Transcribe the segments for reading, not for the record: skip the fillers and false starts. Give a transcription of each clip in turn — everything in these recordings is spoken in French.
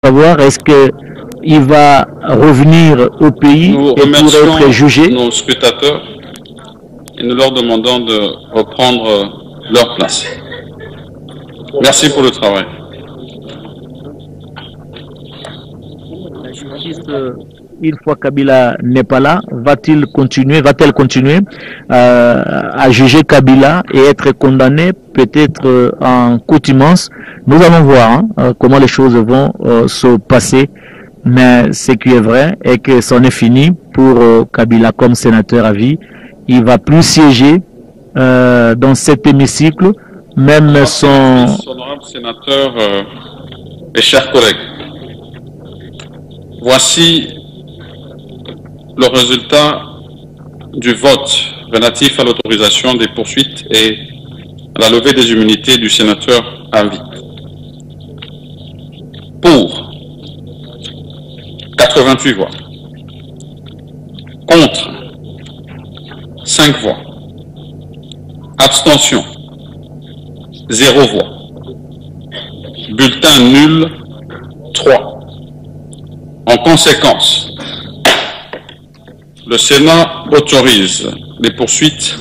savoir est-ce qu'il va revenir au pays Nous et pour être jugé. nos scrutateurs et nous leur demandons de reprendre leur place. Merci pour le travail. La justice, une fois Kabila n'est pas là, va-t-elle continuer à juger Kabila et être condamné peut-être en contumace? Nous allons voir comment les choses vont se passer. Mais ce qui est vrai est que c'en est fini pour Kabila comme sénateur à vie. Il va plus siéger dans cet hémicycle, même son... Honorable sénateur et chers collègues, voici le résultat du vote relatif à l'autorisation des poursuites et à la levée des immunités du sénateur à vie. Pour 88 voix. Contre 5 voix. Abstention 0 voix. Bulletin nul 3. En conséquence, le Sénat autorise les poursuites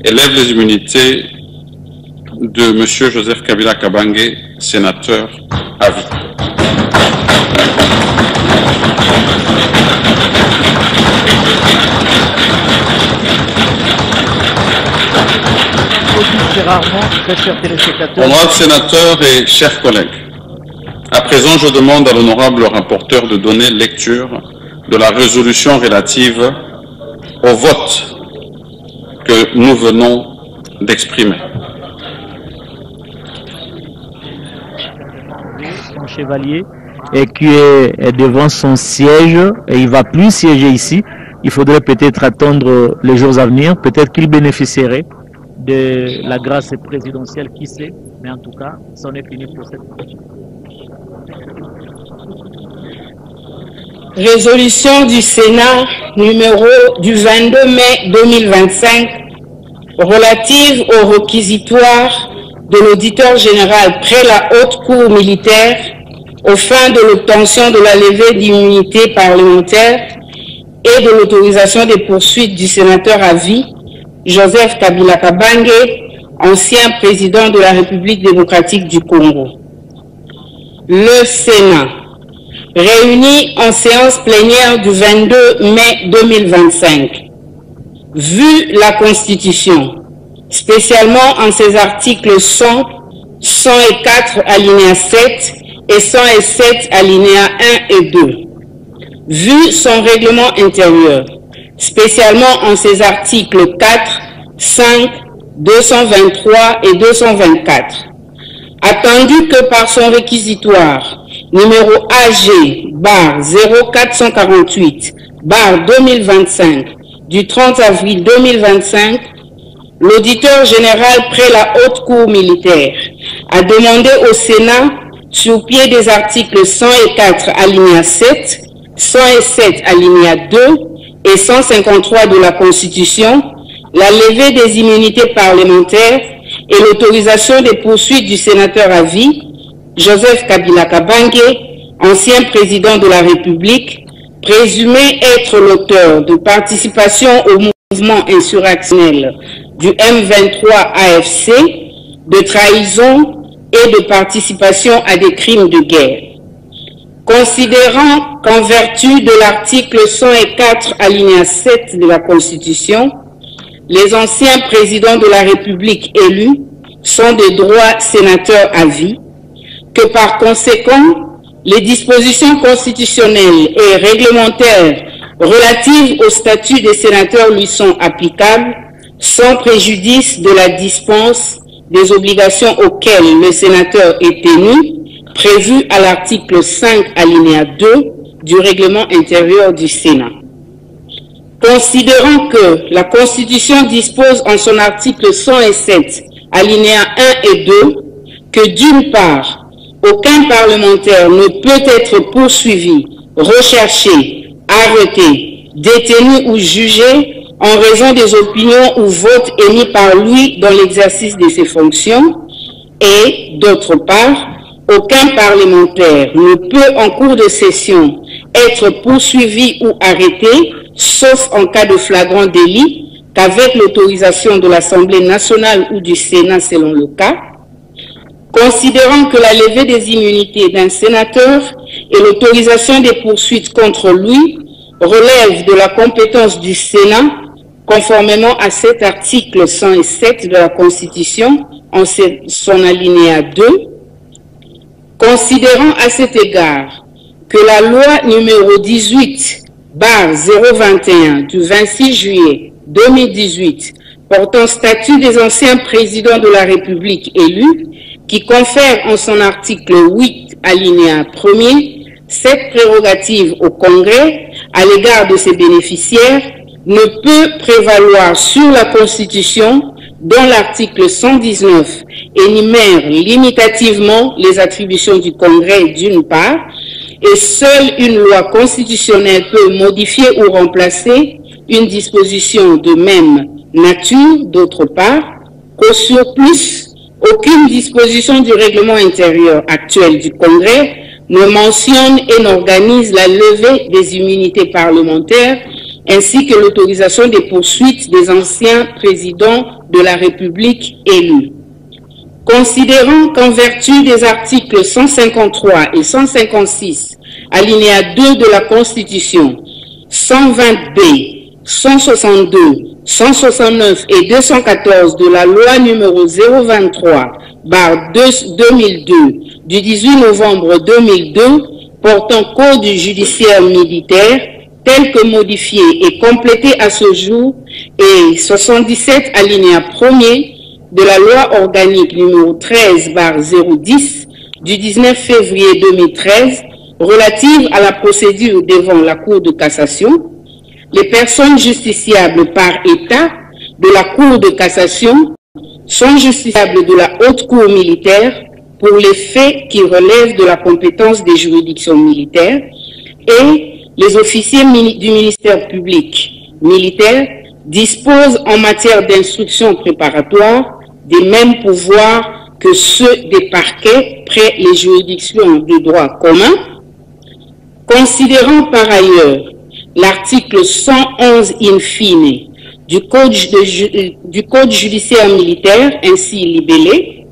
et lève les immunités de M. Joseph Kabila Kabange, sénateur à vie. Honorable sénateur et chers collègues, à présent je demande à l'honorable rapporteur de donner lecture de la résolution relative au vote que nous venons d'exprimer. Son chevalier et qui est devant son siège et il va plus siéger ici. Il faudrait peut-être attendre les jours à venir. Peut-être qu'il bénéficierait de la grâce présidentielle, qui sait. Mais en tout cas, c'en est fini pour cette fois. Résolution du Sénat numéro du 22 mai 2025 relative au réquisitoire de l'auditeur général près la haute cour militaire aux fins de l'obtention de la levée d'immunité parlementaire et de l'autorisation des poursuites du sénateur à vie Joseph Kabila Kabange, ancien président de la République démocratique du Congo. Le Sénat, réuni en séance plénière du 22 mai 2025, vu la Constitution, spécialement en ses articles 100, 104 alinéa 7 et 107 alinéa 1 et 2, vu son règlement intérieur, spécialement en ses articles 4, 5, 223 et 224, attendu que par son réquisitoire numéro AG/0448/2025 du 30 avril 2025, l'auditeur général près la haute cour militaire a demandé au Sénat, sur pied des articles 104 alinéa 7, 107 alinéa 2 et 153 de la Constitution, la levée des immunités parlementaires et l'autorisation des poursuites du sénateur à vie, Joseph Kabila Kabange, ancien président de la République, présumé être l'auteur de participation au mouvement insurrectionnel du M23 AFC, de trahison et de participation à des crimes de guerre. Considérant qu'en vertu de l'article 104 alinéa 7 de la Constitution, les anciens présidents de la République élus sont de droit sénateurs à vie, que par conséquent, les dispositions constitutionnelles et réglementaires relatives au statut des sénateurs lui sont applicables, sans préjudice de la dispense des obligations auxquelles le sénateur est tenu, prévu à l'article 5 alinéa 2 du règlement intérieur du Sénat. Considérant que la Constitution dispose en son article 107 alinéa 1 et 2 que d'une part, aucun parlementaire ne peut être poursuivi, recherché, arrêté, détenu ou jugé en raison des opinions ou votes émis par lui dans l'exercice de ses fonctions, et d'autre part, aucun parlementaire ne peut en cours de session être poursuivi ou arrêté, sauf en cas de flagrant délit, qu'avec l'autorisation de l'Assemblée nationale ou du Sénat selon le cas. Considérant que la levée des immunités d'un sénateur et l'autorisation des poursuites contre lui relèvent de la compétence du Sénat, conformément à cet article 107 de la Constitution, en son alinéa 2, considérant à cet égard que la loi numéro 18/021 du 26 juillet 2018 portant statut des anciens présidents de la République élus, qui confère en son article 8 alinéa 1er cette prérogative au Congrès à l'égard de ses bénéficiaires, ne peut prévaloir sur la Constitution dont l'article 119 énumère limitativement les attributions du Congrès d'une part, et seule une loi constitutionnelle peut modifier ou remplacer une disposition de même nature d'autre part, qu'au surplus, aucune disposition du règlement intérieur actuel du Congrès ne mentionne et n'organise la levée des immunités parlementaires ainsi que l'autorisation des poursuites des anciens présidents de la République élus. Considérant qu'en vertu des articles 153 et 156, alinéa 2 de la Constitution, 120B, 162, 169 et 214 de la loi numéro 023/2002 du 18 novembre 2002 portant code judiciaire militaire tel que modifié et complété à ce jour, et 77 alinéa 1er de la loi organique numéro 13/010 du 19 février 2013 relative à la procédure devant la Cour de cassation, les personnes justiciables par État de la Cour de cassation sont justiciables de la Haute Cour militaire pour les faits qui relèvent de la compétence des juridictions militaires, et les officiers du ministère public militaire disposent en matière d'instruction préparatoire des mêmes pouvoirs que ceux des parquets près les juridictions de droit commun. Considérant par ailleurs l'article 111 in fine du Code judiciaire militaire ainsi libellé,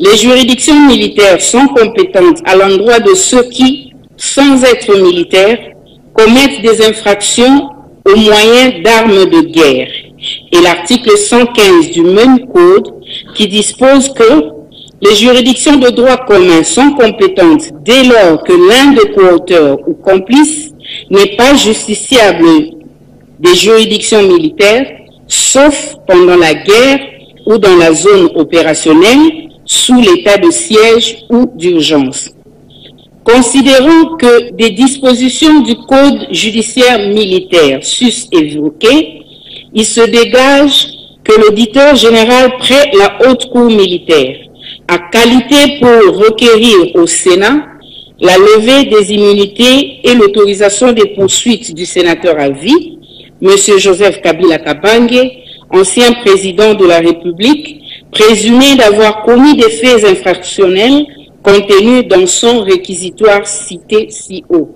les juridictions militaires sont compétentes à l'endroit de ceux qui, sans être militaires, commettent des infractions au moyen d'armes de guerre, et l'article 115 du même code qui dispose que les juridictions de droit commun sont compétentes dès lors que l'un des coauteurs ou complices n'est pas justiciable des juridictions militaires, sauf pendant la guerre ou dans la zone opérationnelle, sous l'état de siège ou d'urgence. Considérant que des dispositions du Code judiciaire militaire sus-évoquées, il se dégage que l'auditeur général près la Haute Cour militaire a qualité pour requérir au Sénat la levée des immunités et l'autorisation des poursuites du sénateur à vie, M. Joseph Kabila Kabange, ancien président de la République, présumé d'avoir commis des faits infractionnels contenus dans son réquisitoire cité ci haut.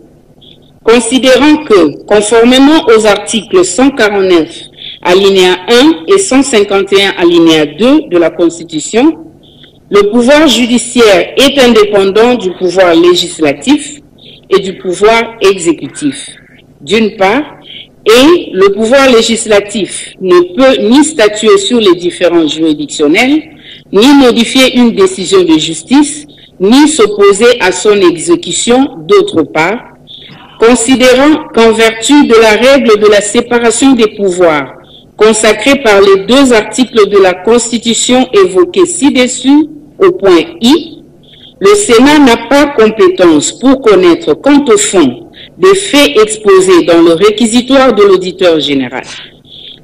Considérant que, conformément aux articles 149 alinéa 1 et 151 alinéa 2 de la Constitution, le pouvoir judiciaire est indépendant du pouvoir législatif et du pouvoir exécutif, d'une part, et le pouvoir législatif ne peut ni statuer sur les différences juridictionnelles, ni modifier une décision de justice, ni s'opposer à son exécution, d'autre part, considérant qu'en vertu de la règle de la séparation des pouvoirs consacrée par les deux articles de la Constitution évoqués ci-dessus au point I, le Sénat n'a pas compétence pour connaître quant au fond des faits exposés dans le réquisitoire de l'auditeur général.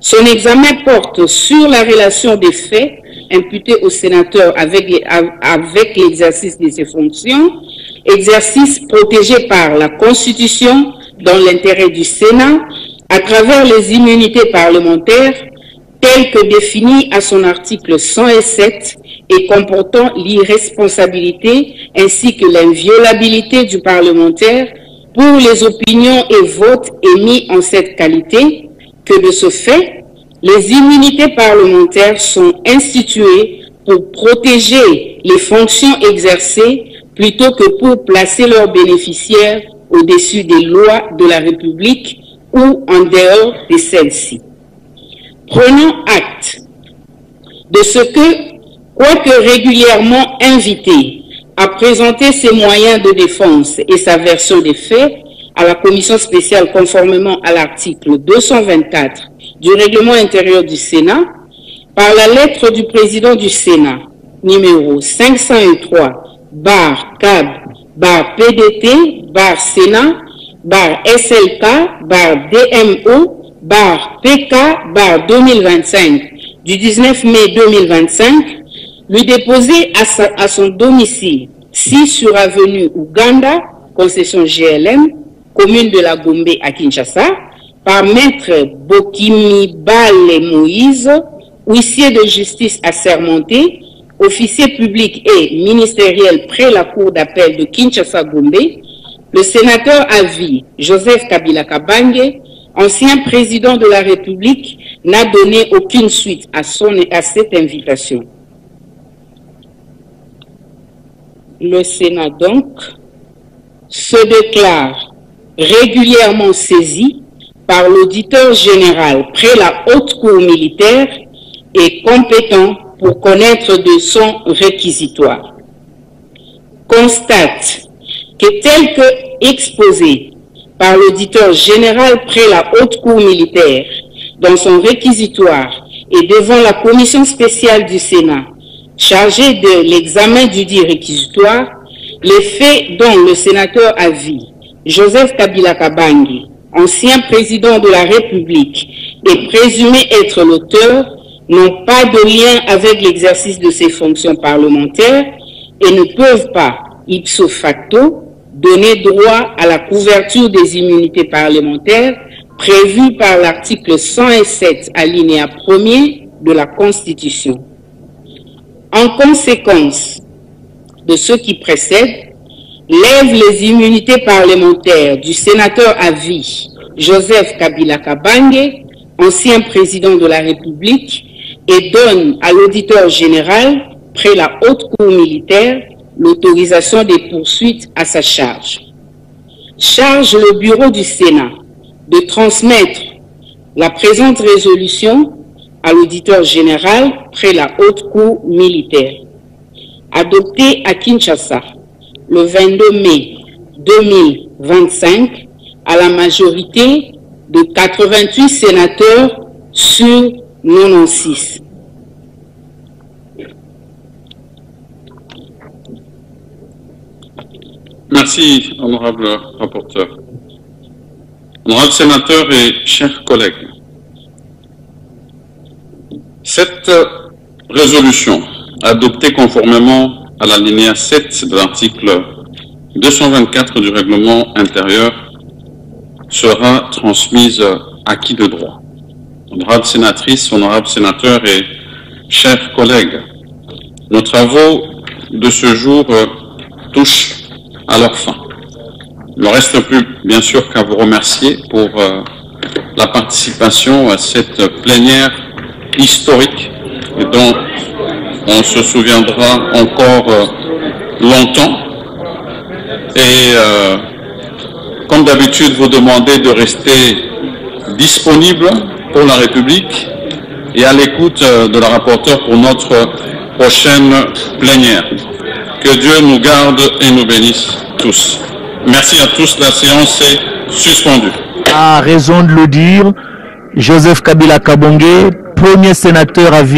Son examen porte sur la relation des faits imputés au sénateur avec l'exercice de ses fonctions, exercice protégé par la Constitution dans l'intérêt du Sénat à travers les immunités parlementaires telles que définies à son article 107 et comportant l'irresponsabilité ainsi que l'inviolabilité du parlementaire pour les opinions et votes émis en cette qualité, que de ce fait, les immunités parlementaires sont instituées pour protéger les fonctions exercées plutôt que pour placer leurs bénéficiaires au-dessus des lois de la République ou en dehors de celles-ci. Prenons acte de ce que, quoique régulièrement invité à présenter ses moyens de défense et sa version des faits à la commission spéciale conformément à l'article 224 du règlement intérieur du Sénat, par la lettre du président du Sénat, numéro 503-CAB-PDT-CNA-DMO-PK-2025 du 19 mai 2025, lui déposé à son domicile 6 sur avenue Ouganda, concession GLM, commune de la Gombe à Kinshasa, par maître Bokimi Bale Moïse, huissier de justice assermenté, officier public et ministériel près la cour d'appel de Kinshasa-Gombe, le sénateur à vie Joseph Kabila Kabange, ancien président de la République, n'a donné aucune suite à cette invitation. Le Sénat donc se déclare régulièrement saisi par l'auditeur général près la haute cour militaire et compétent pour connaître de son réquisitoire. Constate que tel que exposé par l'auditeur général près la haute cour militaire dans son réquisitoire et devant la commission spéciale du Sénat chargée de l'examen du dit réquisitoire, les faits dont le sénateur à vie Joseph Kabila Kabange, ancien président de la République, est présumé être l'auteur, n'ont pas de lien avec l'exercice de ses fonctions parlementaires et ne peuvent pas, ipso facto, donner droit à la couverture des immunités parlementaires prévues par l'article 107 alinéa 1er de la Constitution. En conséquence de ce qui précède, lève les immunités parlementaires du sénateur à vie Joseph Kabila Kabange, ancien président de la République, et donne à l'auditeur général, près la haute cour militaire, l'autorisation des poursuites à sa charge. Charge le bureau du Sénat de transmettre la présente résolution à l'auditeur général près la haute cour militaire. Adoptée à Kinshasa le 22 mai 2025 à la majorité de 88 sénateurs sur 96. Merci, honorable rapporteur. Honorable sénateur et chers collègues, cette résolution, adoptée conformément à l'alinéa 7 de l'article 224 du règlement intérieur, sera transmise à qui de droit. Honorable sénatrice, honorable sénateur et chers collègues, nos travaux de ce jour touchent à leur fin. Il ne reste plus, bien sûr, qu'à vous remercier pour la participation à cette plénière historique et dont on se souviendra encore longtemps. Et comme d'habitude, vous demandez de rester disponible pour la République et à l'écoute de la rapporteure pour notre prochaine plénière. Que Dieu nous garde et nous bénisse tous. Merci à tous, la séance est suspendue. A raison de le dire, Joseph Kabila Kabange, premier sénateur à vie.